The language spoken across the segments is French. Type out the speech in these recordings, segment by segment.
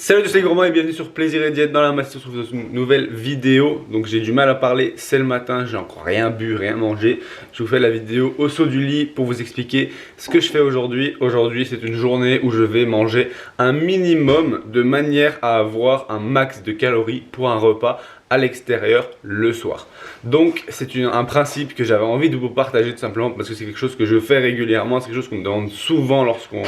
Salut tous les gourmands et bienvenue sur Plaisir et Diète dans la masse. On se retrouve dans une nouvelle vidéo. Donc j'ai du mal à parler, c'est le matin, j'ai encore rien bu, rien mangé. Je vous fais la vidéo au saut du lit pour vous expliquer ce que je fais aujourd'hui. Aujourd'hui c'est une journée où je vais manger un minimum de manière à avoir un max de calories pour un repas à l'extérieur le soir. Donc c'est un principe que j'avais envie de vous partager tout simplement parce que c'est quelque chose que je fais régulièrement. C'est quelque chose qu'on me demande souvent lorsqu'on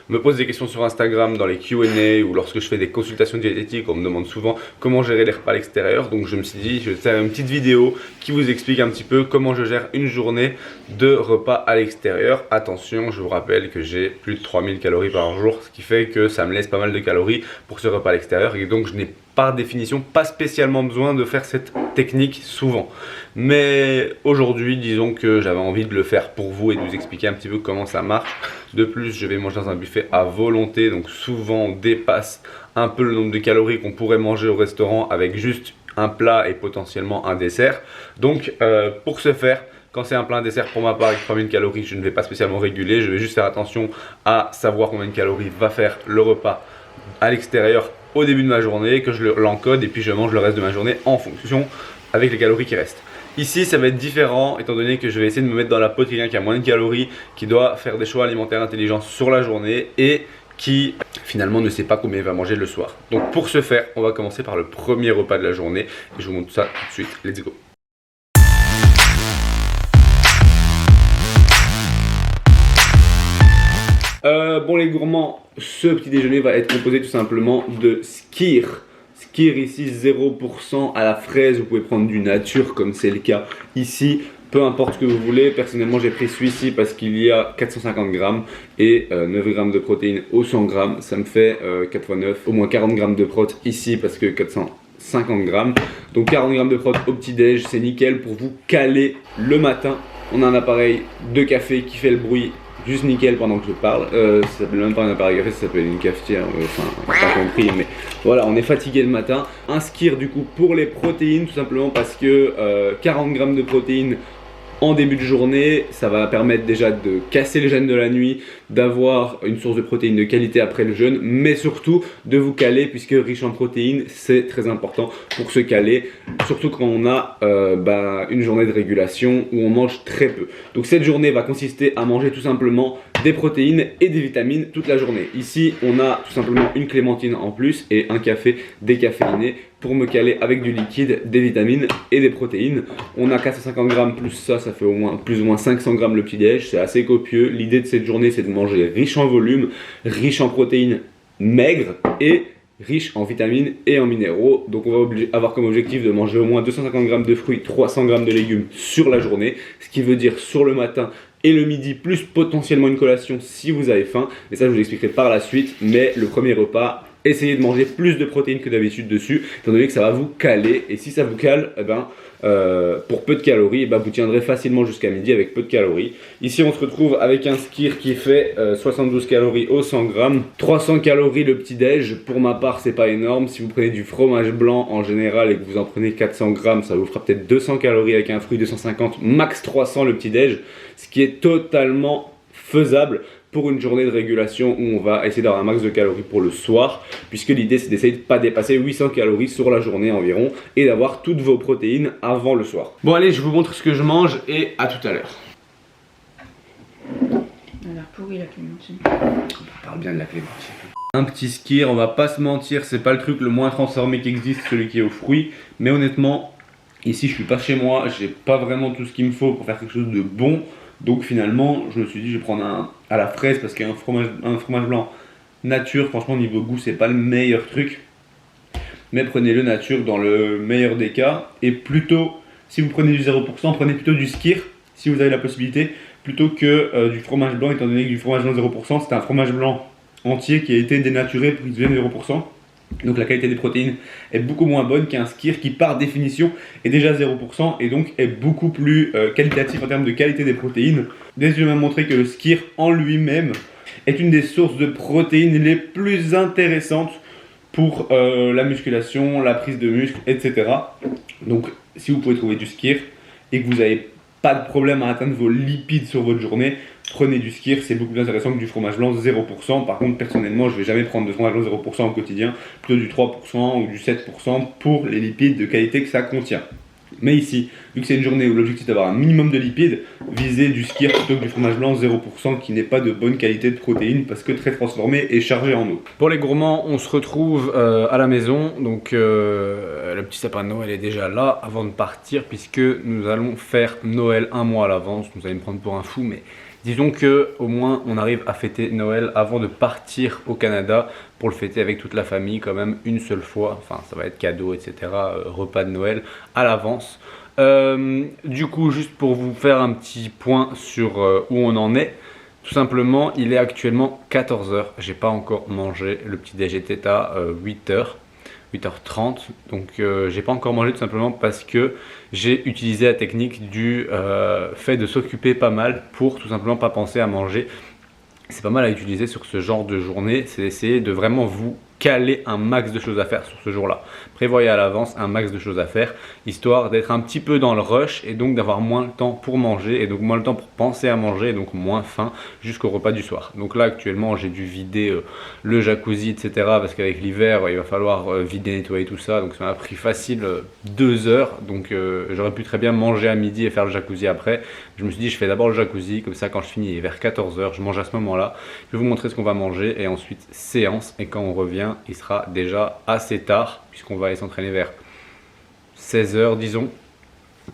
me pose des questions sur Instagram dans les Q&A ou lorsque je fais des consultations diététiques. On me demande souvent comment gérer les repas à l'extérieur. Donc je me suis dit je vais faire une petite vidéo qui vous explique un petit peu comment je gère une journée de repas à l'extérieur. Attention, je vous rappelle que j'ai plus de 3000 calories par jour, ce qui fait que ça me laisse pas mal de calories pour ce repas à l'extérieur et donc je n'ai par définition pas spécialement besoin de faire cette technique souvent. Mais aujourd'hui, disons que j'avais envie de le faire pour vous et de vous expliquer un petit peu comment ça marche. De plus, je vais manger dans un buffet à volonté, donc souvent on dépasse un peu le nombre de calories qu'on pourrait manger au restaurant avec juste un plat et potentiellement un dessert. Donc pour ce faire, quand c'est un plat, un dessert pour ma part avec 3000 calories, je ne vais pas spécialement réguler, je vais juste faire attention à savoir combien de calories va faire le repas à l'extérieur au début de ma journée, que je l'encode et puis je mange le reste de ma journée en fonction avec les calories qui restent. Ici ça va être différent étant donné que je vais essayer de me mettre dans la peau de quelqu'un qui a moins de calories, qui doit faire des choix alimentaires intelligents sur la journée et qui finalement ne sait pas combien il va manger le soir. Donc pour ce faire, on va commencer par le premier repas de la journée et je vous montre ça tout de suite. Let's go! Bon les gourmands, ce petit déjeuner va être composé tout simplement de skyr. Skyr ici 0% à la fraise, vous pouvez prendre du nature comme c'est le cas ici. Peu importe ce que vous voulez, personnellement j'ai pris celui-ci parce qu'il y a 450 grammes et 9 grammes de protéines au 100 grammes. Ça me fait 4 x 9, au moins 40 grammes de prot ici parce que 450 grammes. Donc 40 grammes de prot au petit-déj, c'est nickel pour vous caler le matin. On a un appareil de café qui fait le bruit juste nickel pendant que je parle. Ça s'appelle même pas un appareil café, ça s'appelle une cafetière. Enfin, j'ai pas compris, mais voilà, on est fatigué le matin. Un skyr du coup pour les protéines, tout simplement parce que 40 grammes de protéines en début de journée, ça va permettre déjà de casser le jeûne de la nuit, d'avoir une source de protéines de qualité après le jeûne, mais surtout de vous caler puisque riche en protéines, c'est très important pour se caler, surtout quand on a une journée de régulation où on mange très peu. Donc cette journée va consister à manger tout simplement des protéines et des vitamines toute la journée. Ici, on a tout simplement une clémentine en plus et un café décaféiné pour me caler avec du liquide, des vitamines et des protéines. On a 450 grammes plus ça fait au moins plus ou moins 500 grammes le petit-déj. C'est assez copieux. L'idée de cette journée, c'est de manger riche en volume, riche en protéines maigres et riche en vitamines et en minéraux. Donc on va avoir comme objectif de manger au moins 250 grammes de fruits, 300 grammes de légumes sur la journée. Ce qui veut dire sur le matin et le midi, plus potentiellement une collation si vous avez faim. Mais ça, je vous l'expliquerai par la suite. Mais le premier repas, essayez de manger plus de protéines que d'habitude dessus, étant donné que ça va vous caler. Et si ça vous cale, pour peu de calories, vous tiendrez facilement jusqu'à midi avec peu de calories. Ici, on se retrouve avec un skyr qui fait 72 calories au 100 grammes, 300 calories le petit-déj. Pour ma part, c'est pas énorme. Si vous prenez du fromage blanc en général et que vous en prenez 400 grammes, ça vous fera peut-être 200 calories avec un fruit, 250, max 300 le petit-déj, ce qui est totalement faisable pour une journée de régulation où on va essayer d'avoir un max de calories pour le soir, puisque l'idée c'est d'essayer de ne pas dépasser 800 calories sur la journée environ et d'avoir toutes vos protéines avant le soir. Bon allez, je vous montre ce que je mange et à tout à l'heure. Elle a l'air pourrie la clémentine. On parle bien de la clémentine. Un petit skyr, on va pas se mentir, c'est pas le truc le moins transformé qui existe, celui qui est aux fruits, mais honnêtement, ici je suis pas chez moi, j'ai pas vraiment tout ce qu'il me faut pour faire quelque chose de bon. Donc finalement, je me suis dit je vais prendre un à la fraise parce qu'un fromage blanc nature, franchement niveau goût c'est pas le meilleur truc. Mais prenez le nature dans le meilleur des cas. Et plutôt, si vous prenez du 0%, prenez plutôt du skyr si vous avez la possibilité, plutôt que du fromage blanc, étant donné que du fromage blanc 0%, c'est un fromage blanc entier qui a été dénaturé pour qu'il devienne 0%. Donc la qualité des protéines est beaucoup moins bonne qu'un skyr qui par définition est déjà 0% et donc est beaucoup plus qualitatif en termes de qualité des protéines. Déjà je vais même montrer que le skyr en lui-même est une des sources de protéines les plus intéressantes pour la musculation, la prise de muscle, etc. Donc si vous pouvez trouver du skyr et que vous n'avez pas de problème à atteindre vos lipides sur votre journée, prenez du skyr, c'est beaucoup plus intéressant que du fromage blanc 0%. Par contre, personnellement, je ne vais jamais prendre de fromage blanc 0% au quotidien, plutôt du 3% ou du 7% pour les lipides de qualité que ça contient. Mais ici, vu que c'est une journée où l'objectif est d'avoir un minimum de lipides, visez du skyr plutôt que du fromage blanc 0% qui n'est pas de bonne qualité de protéines parce que très transformé et chargé en eau. Pour les gourmands, on se retrouve à la maison. Donc le petit sapin de Noël est déjà là avant de partir puisque nous allons faire Noël un mois à l'avance. Vous allez me prendre pour un fou, mais disons que au moins on arrive à fêter Noël avant de partir au Canada pour le fêter avec toute la famille quand même une seule fois. Enfin, ça va être cadeau, etc. Repas de Noël à l'avance. Du coup, juste pour vous faire un petit point sur où on en est, tout simplement, il est actuellement 14h. J'ai pas encore mangé. Le petit déj était à 8h. 8h30, donc j'ai pas encore mangé tout simplement parce que j'ai utilisé la technique du fait de s'occuper pas mal pour tout simplement pas penser à manger. C'est pas mal à utiliser sur ce genre de journée, c'est d'essayer de vraiment vous caler un max de choses à faire sur ce jour-là. Prévoyez à l'avance un max de choses à faire, histoire d'être un petit peu dans le rush et donc d'avoir moins le temps pour manger et donc moins le temps pour penser à manger et donc moins faim jusqu'au repas du soir. Donc là actuellement j'ai dû vider le jacuzzi, etc. parce qu'avec l'hiver il va falloir vider, nettoyer tout ça, donc ça m'a pris facile 2 heures, donc j'aurais pu très bien manger à midi et faire le jacuzzi après. Je me suis dit je fais d'abord le jacuzzi, comme ça quand je finis vers 14h je mange à ce moment-là, je vais vous montrer ce qu'on va manger et ensuite séance, et quand on revient il sera déjà assez tard puisqu'on va aller s'entraîner vers 16h disons,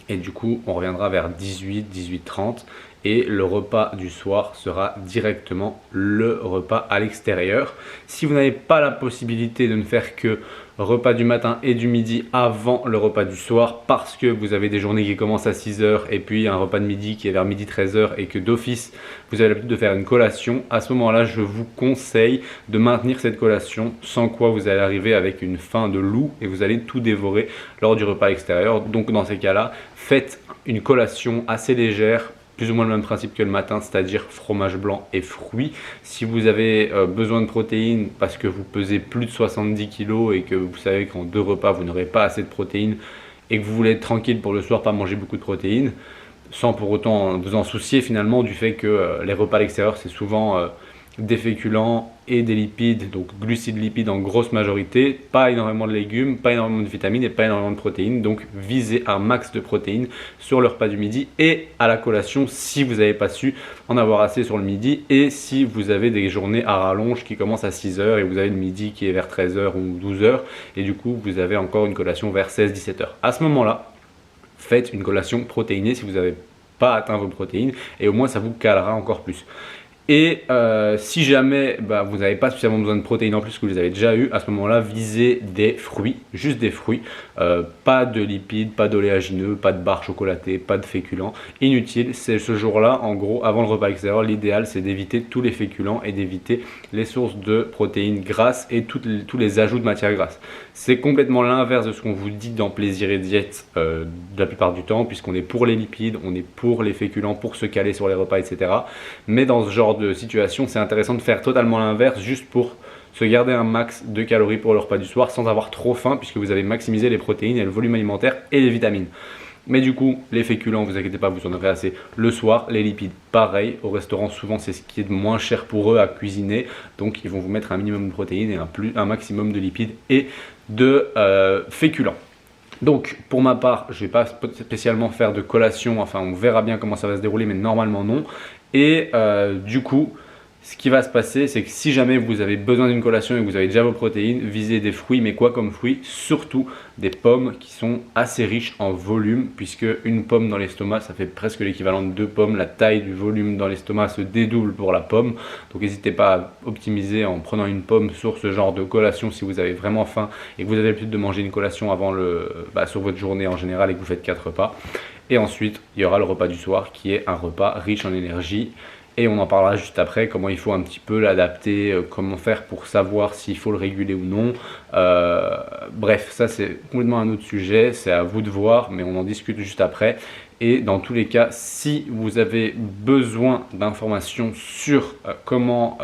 et du coup on reviendra vers 18h30 et le repas du soir sera directement le repas à l'extérieur. Si vous n'avez pas la possibilité de ne faire que repas du matin et du midi avant le repas du soir parce que vous avez des journées qui commencent à 6h et puis un repas de midi qui est vers midi 13h et que d'office vous avez l'habitude de faire une collation, à ce moment là je vous conseille de maintenir cette collation, sans quoi vous allez arriver avec une faim de loup et vous allez tout dévorer lors du repas extérieur. Donc dans ces cas là, faites une collation assez légère, plus ou moins le même principe que le matin, c'est-à-dire fromage blanc et fruits. Si vous avez besoin de protéines parce que vous pesez plus de 70 kg et que vous savez qu'en 2 repas vous n'aurez pas assez de protéines et que vous voulez être tranquille pour le soir, pas manger beaucoup de protéines, sans pour autant vous en soucier finalement du fait que les repas à l'extérieur c'est souvent des féculents et des lipides, donc glucides, lipides en grosse majorité, pas énormément de légumes, pas énormément de vitamines et pas énormément de protéines. Donc visez un max de protéines sur le repas du midi et à la collation si vous n'avez pas su en avoir assez sur le midi, et si vous avez des journées à rallonge qui commencent à 6h et vous avez le midi qui est vers 13h ou 12h et du coup vous avez encore une collation vers 16-17h. À ce moment-là, faites une collation protéinée si vous n'avez pas atteint vos protéines et au moins ça vous calera encore plus. Et si jamais vous n'avez pas suffisamment besoin de protéines en plus que vous les avez déjà eu, à ce moment-là, visez des fruits, juste des fruits, pas de lipides, pas d'oléagineux, pas de barres chocolatées, pas de féculents. Inutile, c'est ce jour-là, en gros, avant le repas extérieur, l'idéal c'est d'éviter tous les féculents et d'éviter les sources de protéines grasses et tous les ajouts de matières grasses. C'est complètement l'inverse de ce qu'on vous dit dans Plaisir et Diète la plupart du temps, puisqu'on est pour les lipides, on est pour les féculents, pour se caler sur les repas, etc. Mais dans ce genre de situation, c'est intéressant de faire totalement l'inverse, juste pour se garder un max de calories pour le repas du soir sans avoir trop faim, puisque vous avez maximisé les protéines et le volume alimentaire et les vitamines. Mais du coup, les féculents, vous inquiétez pas, vous en aurez assez le soir. Les lipides, pareil, au restaurant souvent c'est ce qui est de moins cher pour eux à cuisiner, donc ils vont vous mettre un minimum de protéines et un maximum de lipides et de féculents. Donc pour ma part, je ne vais pas spécialement faire de collation, enfin on verra bien comment ça va se dérouler, mais normalement non. Et du coup, ce qui va se passer, c'est que si jamais vous avez besoin d'une collation et que vous avez déjà vos protéines, visez des fruits, mais quoi comme fruits? Surtout des pommes qui sont assez riches en volume, puisque une pomme dans l'estomac, ça fait presque l'équivalent de 2 pommes. La taille du volume dans l'estomac se dédouble pour la pomme. Donc n'hésitez pas à optimiser en prenant une pomme sur ce genre de collation si vous avez vraiment faim et que vous avez l'habitude de manger une collation avant sur votre journée en général et que vous faites 4 repas. Et ensuite, il y aura le repas du soir qui est un repas riche en énergie. Et on en parlera juste après, comment il faut un petit peu l'adapter, comment faire pour savoir s'il faut le réguler ou non. Bref, ça c'est complètement un autre sujet, c'est à vous de voir, mais on en discute juste après. Et dans tous les cas, si vous avez besoin d'informations sur comment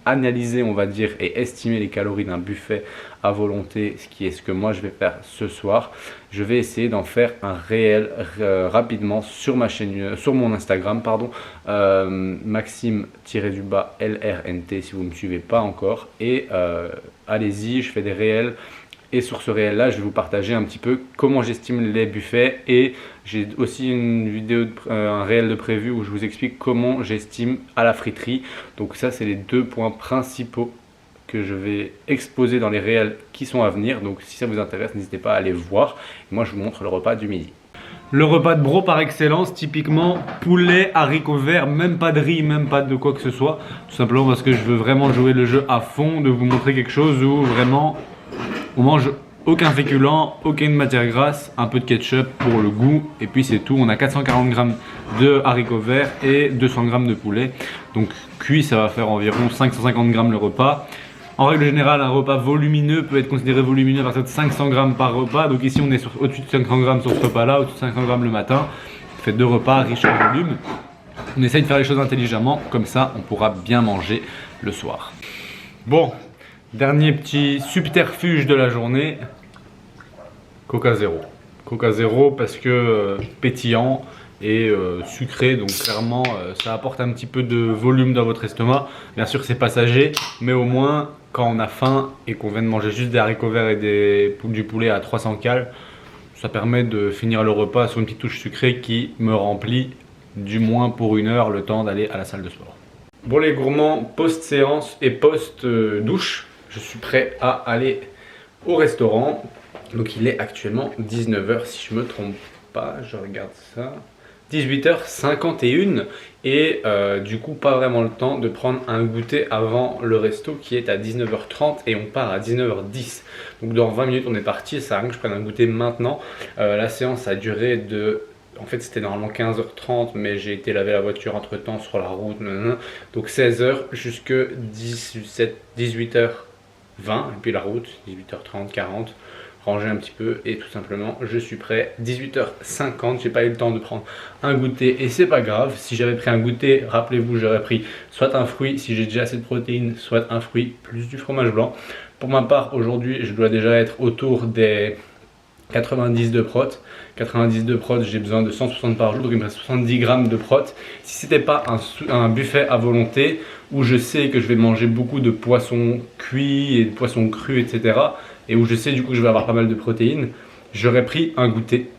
analyser, on va dire, et estimer les calories d'un buffet à volonté, ce qui est ce que moi je vais faire ce soir, je vais essayer d'en faire un réel rapidement sur ma chaîne, sur mon Instagram, pardon, Maxime-LRNT si vous ne me suivez pas encore. Et allez-y, je fais des réels. Et sur ce réel là, je vais vous partager un petit peu comment j'estime les buffets, et j'ai aussi une vidéo, un réel de prévu où je vous explique comment j'estime à la friterie. Donc ça, c'est les deux points principaux que je vais exposer dans les réels qui sont à venir. Donc si ça vous intéresse, n'hésitez pas à aller voir. Et moi, je vous montre le repas du midi. Le repas de bro par excellence, typiquement poulet, haricots verts, même pas de riz, même pas de quoi que ce soit. Tout simplement parce que je veux vraiment jouer le jeu à fond, de vous montrer quelque chose où vraiment on mange aucun féculent, aucune matière grasse, un peu de ketchup pour le goût, et puis c'est tout. On a 440 g de haricots verts et 200 g de poulet. Donc cuit, ça va faire environ 550 g le repas. En règle générale, un repas volumineux peut être considéré volumineux à partir de 500 g par repas. Donc ici, on est au-dessus de 500 g sur ce repas-là, au-dessus de 500 g le matin. Ça fait 2 repas riches en volume. On essaye de faire les choses intelligemment, comme ça, on pourra bien manger le soir. Bon, dernier petit subterfuge de la journée, Coca Zéro. Coca Zéro parce que pétillant et sucré, donc clairement ça apporte un petit peu de volume dans votre estomac. Bien sûr c'est passager, mais au moins quand on a faim et qu'on vient de manger juste des haricots verts et du poulet à 300 cales, ça permet de finir le repas sur une petite touche sucrée qui me remplit du moins pour 1 heure le temps d'aller à la salle de sport. Bon les gourmands, post-séance et post-douche, je suis prêt à aller au restaurant. Donc il est actuellement 19 h si je me trompe pas, je regarde ça. 18h51 et du coup pas vraiment le temps de prendre un goûter avant le resto qui est à 19h30 et on part à 19h10. Donc dans 20 minutes on est parti, ça sert à rien que je prenne un goûter maintenant. La séance a duré de... En fait c'était normalement 15h30 mais j'ai été laver la voiture entre temps sur la route. Donc 16h jusque 18h20 et puis la route 18h30, 40. Ranger un petit peu et tout simplement je suis prêt. 18h50, j'ai pas eu le temps de prendre un goûter et c'est pas grave. Si j'avais pris un goûter, rappelez-vous, j'aurais pris soit un fruit si j'ai déjà assez de protéines, soit un fruit plus du fromage blanc. Pour ma part aujourd'hui je dois déjà être autour des 90 de prot. 90 de prot, j'ai besoin de 160 par jour, donc il me reste 70 grammes de prot. Si c'était pas un buffet à volonté où je sais que je vais manger beaucoup de poissons cuits et de poissons crus, etc., et où je sais du coup que je vais avoir pas mal de protéines, j'aurais pris un goûter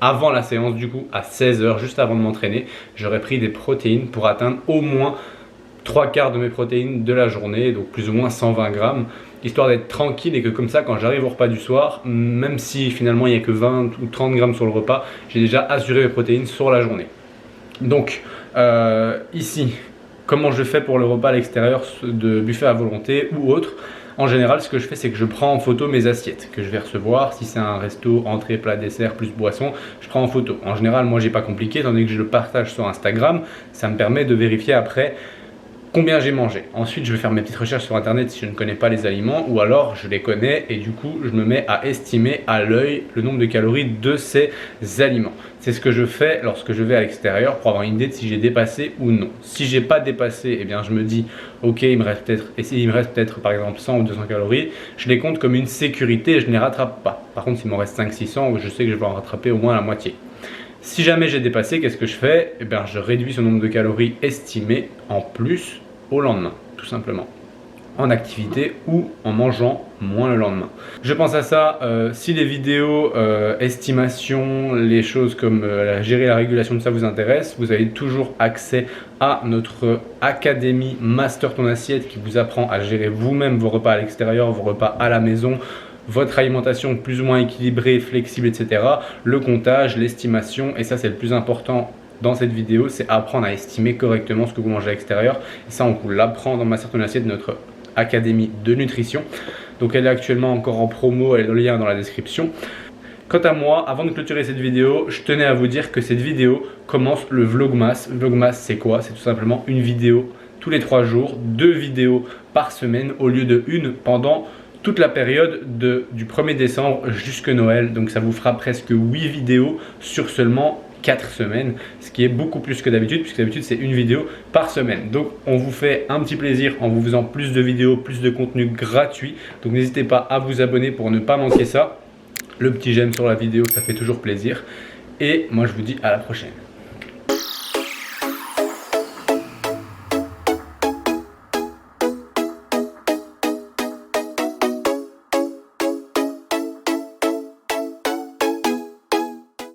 avant la séance, du coup à 16 h, juste avant de m'entraîner. J'aurais pris des protéines pour atteindre au moins 3/4 de mes protéines de la journée, donc plus ou moins 120 grammes, histoire d'être tranquille et que comme ça quand j'arrive au repas du soir, même si finalement il n'y a que 20 ou 30 grammes sur le repas, j'ai déjà assuré mes protéines sur la journée. Donc ici, comment je fais pour le repas à l'extérieur de buffet à volonté ou autre? En général, ce que je fais, c'est que je prends en photo mes assiettes que je vais recevoir. Si c'est un resto, entrée, plat, dessert, plus boisson, je prends en photo. En général, moi, j'ai pas compliqué, étant donné que je le partage sur Instagram, ça me permet de vérifier après combien j'ai mangé. Ensuite, je vais faire mes petites recherches sur internet si je ne connais pas les aliments, ou alors je les connais et du coup je me mets à estimer à l'œil le nombre de calories de ces aliments. C'est ce que je fais lorsque je vais à l'extérieur pour avoir une idée de si j'ai dépassé ou non. Si j'ai pas dépassé, eh bien je me dis ok, il me reste peut-être par exemple 100 ou 200 calories, je les compte comme une sécurité et je ne les rattrape pas. Par contre, s'il m'en reste 500-600, je sais que je vais en rattraper au moins la moitié. Si jamais j'ai dépassé, qu'est-ce que je fais? Eh bien, je réduis ce nombre de calories estimé en plus au lendemain, tout simplement. En activité ou en mangeant moins le lendemain. Je pense à ça, si les vidéos estimation, les choses comme gérer la régulation de ça vous intéressent, vous avez toujours accès à notre Académie Master Ton Assiette qui vous apprend à gérer vous-même vos repas à l'extérieur, vos repas à la maison, votre alimentation plus ou moins équilibrée, flexible, etc. Le comptage, l'estimation, et ça c'est le plus important dans cette vidéo, c'est apprendre à estimer correctement ce que vous mangez à l'extérieur. Et ça on vous l'apprend dans Master Ton Assiette, notre académie de nutrition. Donc elle est actuellement encore en promo, elle est dans le lien dans la description. Quant à moi, avant de clôturer cette vidéo, je tenais à vous dire que cette vidéo commence le Vlogmas. Vlogmas c'est quoi? C'est tout simplement une vidéo tous les 3 jours, 2 vidéos par semaine au lieu de une pendant toute la période du 1er décembre jusque Noël. Donc ça vous fera presque 8 vidéos sur seulement 4 semaines, ce qui est beaucoup plus que d'habitude, puisque d'habitude c'est une vidéo par semaine. Donc on vous fait un petit plaisir en vous faisant plus de vidéos, plus de contenu gratuit. Donc n'hésitez pas à vous abonner pour ne pas manquer ça. Le petit j'aime sur la vidéo, ça fait toujours plaisir. Et moi je vous dis à la prochaine.